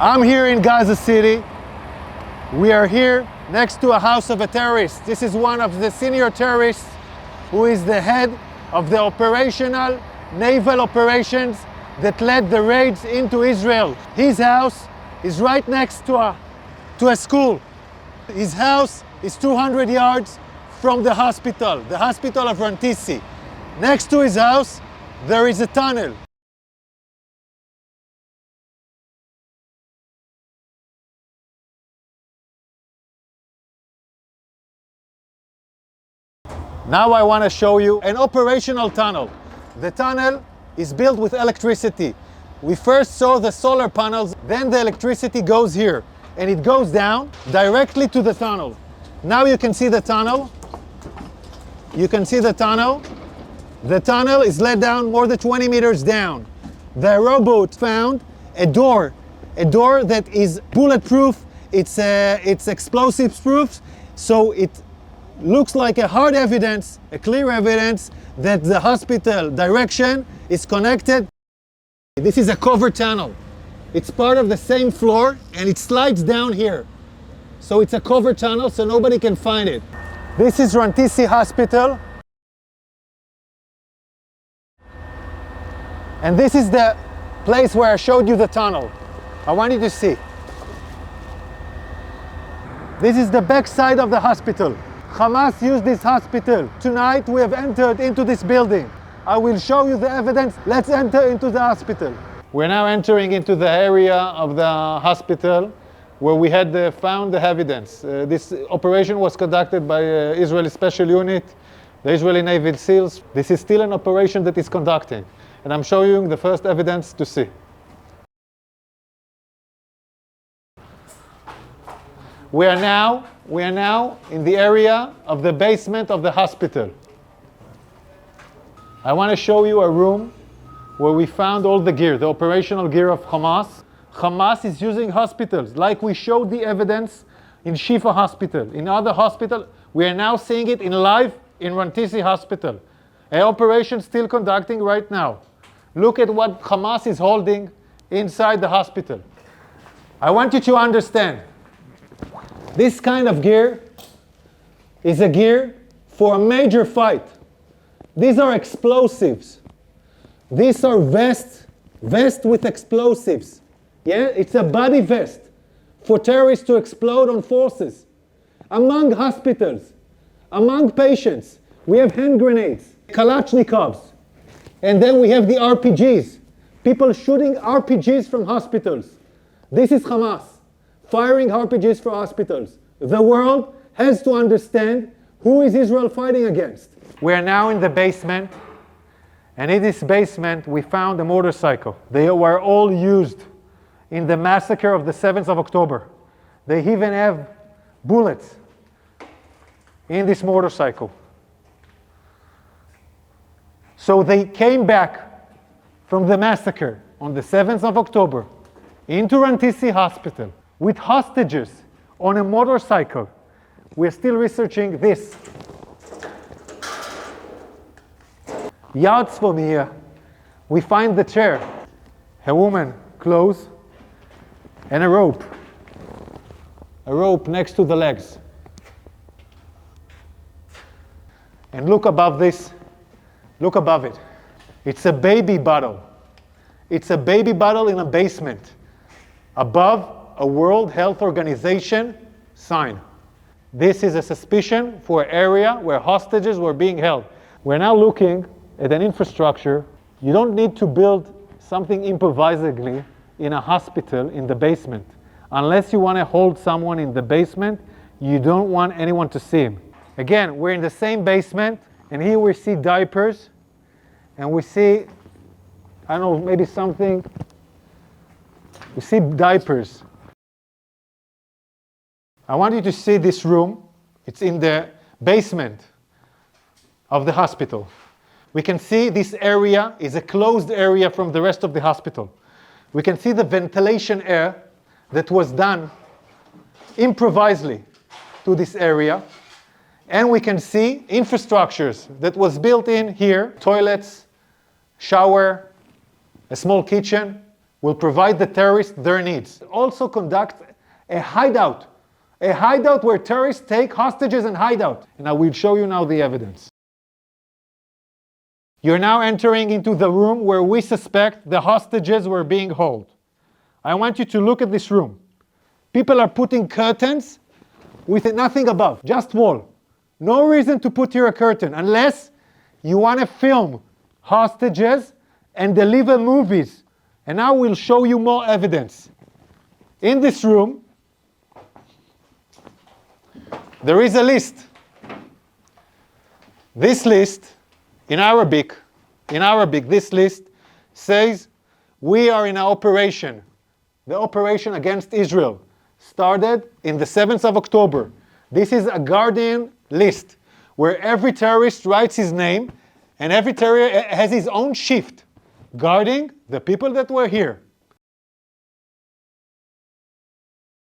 I'm here in Gaza City. We are here next to a house of a terrorist. This is one of the senior terrorists who is the head of the operational naval operations that led the raids into Israel. His house is right next to a school. His house is 200 yards from the hospital of Al-Rantisi. Next to his house, there is a tunnel. Now I want to show you an operational tunnel. The tunnel is built with electricity. We first saw the solar panels, then the electricity goes here, and it goes down directly to the tunnel. Now you can see the tunnel. You can see the tunnel. The tunnel is let down more than 20 meters down. The robot found a door that is bulletproof. It's explosives proof, so it looks like a hard evidence, a clear evidence that the hospital direction is connected. This is a covered tunnel. It's part of the same floor and it slides down here. So it's a covered tunnel so nobody can find it. This is Al-Rantisi Hospital. And this is the place where I showed you the tunnel. I want you to see. This is the back side of the hospital. Hamas used this hospital. Tonight we have entered into this building. I will show you the evidence. Let's enter into the hospital. We're now entering into the area of the hospital where we had found the evidence. This operation was conducted by Israeli Special Unit, the Israeli Navy SEALs. This is still an operation that is conducting. And I'm showing you the first evidence to see. We are now in the area of the basement of the hospital. I want to show you a room where we found all the gear, the operational gear of Hamas. Hamas is using hospitals, like we showed the evidence in Shifa Hospital. In other hospitals, we are now seeing it in live in Al-Rantisi Hospital. An operation still conducting right now. Look at what Hamas is holding inside the hospital. I want you to understand, this kind of gear is a gear for a major fight. These are explosives. These are vests with explosives. Yeah, it's a body vest for terrorists to explode on forces. Among hospitals, among patients, we have hand grenades, Kalashnikovs, and then we have the RPGs. People shooting RPGs from hospitals. This is Hamas firing RPGs for hospitals. The world has to understand who is Israel fighting against. We are now in the basement, and in this basement we found a motorcycle. They were all used in the massacre of the 7th of October. They even have bullets in this motorcycle. So they came back from the massacre on the 7th of October into Al-Rantisi Hospital with hostages on a motorcycle. We're still researching this. Yards from here, we find the chair, a woman, clothes, and a rope. A rope next to the legs. And look above this, look above it. It's a baby bottle. It's a baby bottle in a basement, above a World Health Organization sign. This is a suspicion for an area where hostages were being held. We're now looking at an infrastructure. You don't need to build something improvisedly in a hospital in the basement. Unless you want to hold someone in the basement, you don't want anyone to see him. Again, we're in the same basement, and here we see diapers, and we see, I don't know, maybe something. We see diapers. I want you to see this room. It's in the basement of the hospital. We can see this area is a closed area from the rest of the hospital. We can see the ventilation air that was done improvisedly to this area. And we can see infrastructures that was built in here, toilets, shower, a small kitchen, will provide the terrorists their needs. Also conduct a hideout where terrorists take hostages and hide out. And I will show you now the evidence. You're now entering into the room where we suspect the hostages were being held. I want you to look at this room. People are putting curtains with nothing above, just wall. No reason to put here a curtain unless you want to film hostages and deliver movies. And now we'll show you more evidence. In this room, there is a list. This list, in Arabic, this list says, we are in an operation. The operation against Israel started in the 7th of October. This is a Guardian list where every terrorist writes his name and every terrorist has his own shift guarding the people that were here.